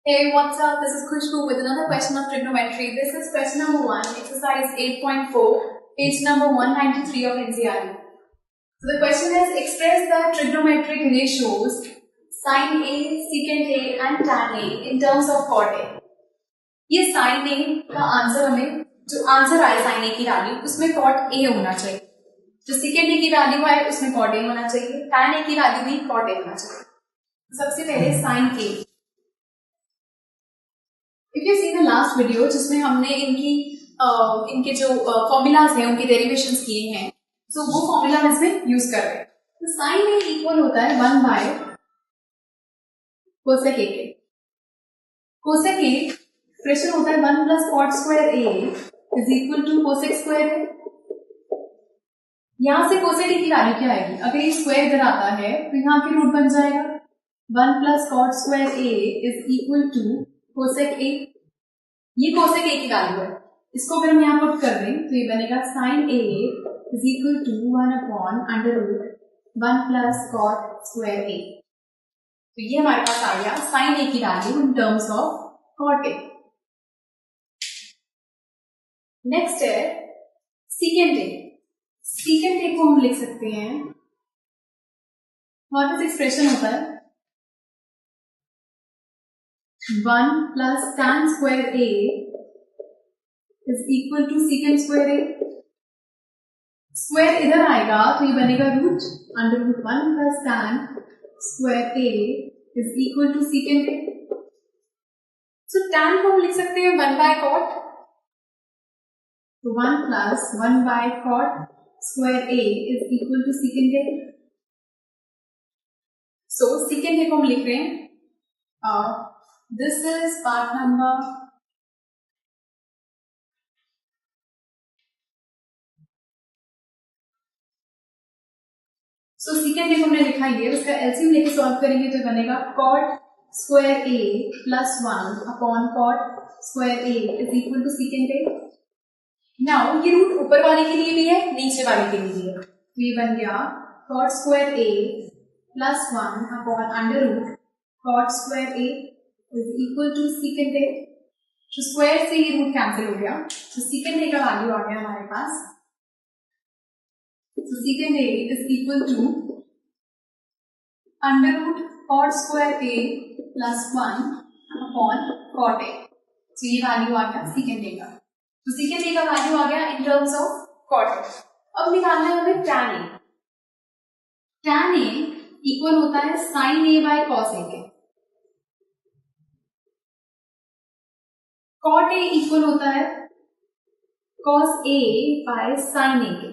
Hey, what's up? This is Khushbu with another question of trigonometry. This is question number 1, exercise 8.4, page number 193 of NCERT. So the question is, express the trigonometric ratios sin A, secant A and tan A in terms of cot A. ये sin A का answer हमें जो answer आए sin A की value उसमें cot A होना चाहिए, जो secant A की वैल्यू आए उसमें cot A होना चाहिए, tan A की वैल्यू भी cot A होना चाहिए. तो सबसे पहले sin A. If you see the last video जिसमें हमने इनके जो फॉर्मूलाज हैं उनके डेरिवेशंस किए हैं, तो वो फॉर्मूला हम इसमें यूज कर रहे हैं. तो साइन ए इक्वल होता है 1 बाय कोसेक ए के. कोसेक ए एक्सप्रेशन होता है 1 plus cot square A is equal to cosec square A. यहां से कोसेक ए की वैल्यू क्या आएगी? अगर ये स्क्वायर इधर आता है तो यहाँ की रूट बन जाएगा 1 plus cot square A is equal to cosec A. ये कोसेक ए की वैल्यू है. इसको अगर हम यहाँ पुट कर दें तो ये बनेगा sine A is equal to 1 upon under root 1 plus cot square A. तो ये हमारे पास आ गया साइन ए की value in terms of cot A. Next है सीकेंट ए. सीकेंट ए को हम लिख सकते हैं, हमारे पास एक्सप्रेशन होता है 1 plus tan square A is equal to secant square A. Square इधर आएगा तो ये बनेगा root under root 1 plus tan square A is equal to secant A. So tan को हम लिख सकते हैं 1 by cot. तो 1 plus 1 by cot square A is equal to secant A. So secant A को हम लिख रहे हैं this is part number so secant A को हमने लिखा ही है, उसका एलसीएम लेके सॉल्व करेंगे तो बनेगा cot square A plus 1 upon cot square A is equal to secant A. now ये रूट ऊपर वाले के लिए भी है नीचे वाले के लिए भी है, तो ये बन गया cot square A plus 1 upon under root cot square A is equal to secant A. तो स्क्वायर से ये रूट कैंसिल हो गया, तो secant A का वैल्यू आ गया हमारे पास. तो secant A is equal to under root cot square A plus 1 upon cot A. तो ये वैल्यू आ गया secant A का. तो secant A का वैल्यू आ गया इन टर्म्स ऑफ cot A. अब निकालना है हमें tan A. tan A equal होता है sin A by cos A के. cot A इक्वल होता है cos A by sin A के.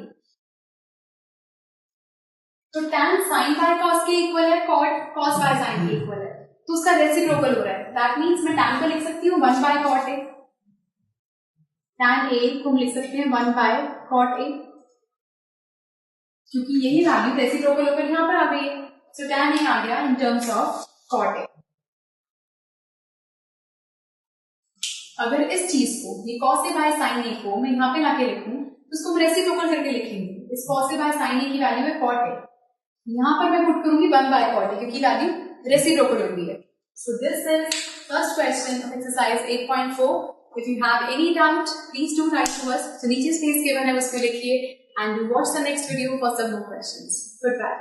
तो tan sin by cos के इक्वल है cos by sin के इक्वल है, तो उसका रेसिप्रोकल हो रहा है. दैट मीन्स मैं tan को लिख सकती हूँ 1 by cot A. tan A को हम लिख सकते हैं 1 by cot A, क्योंकि यही वैल्यू रेसिप्रोकल होकर यहाँ पर आ गई है. सो tan A आ गया इन टर्म्स ऑफ cot A. अगर इस चीज को ये cos A by sin A को मैं यहाँ पे लाके लिखूं तो उसको हम रेसिप्रोकल करके लिखेंगे. इस cos A by sin A की वैल्यू है cot A, यहाँ पर मैं पुट करूंगी 1 by cot A क्योंकि वैल्यू रेसिप्रोकल हो गई है. So this is first question of exercise 8.4. If you have any doubt please do write to us. तो नीचे स्पेस गिवन है उसको लिखिए and do watch the next video for some more questions. Good bye.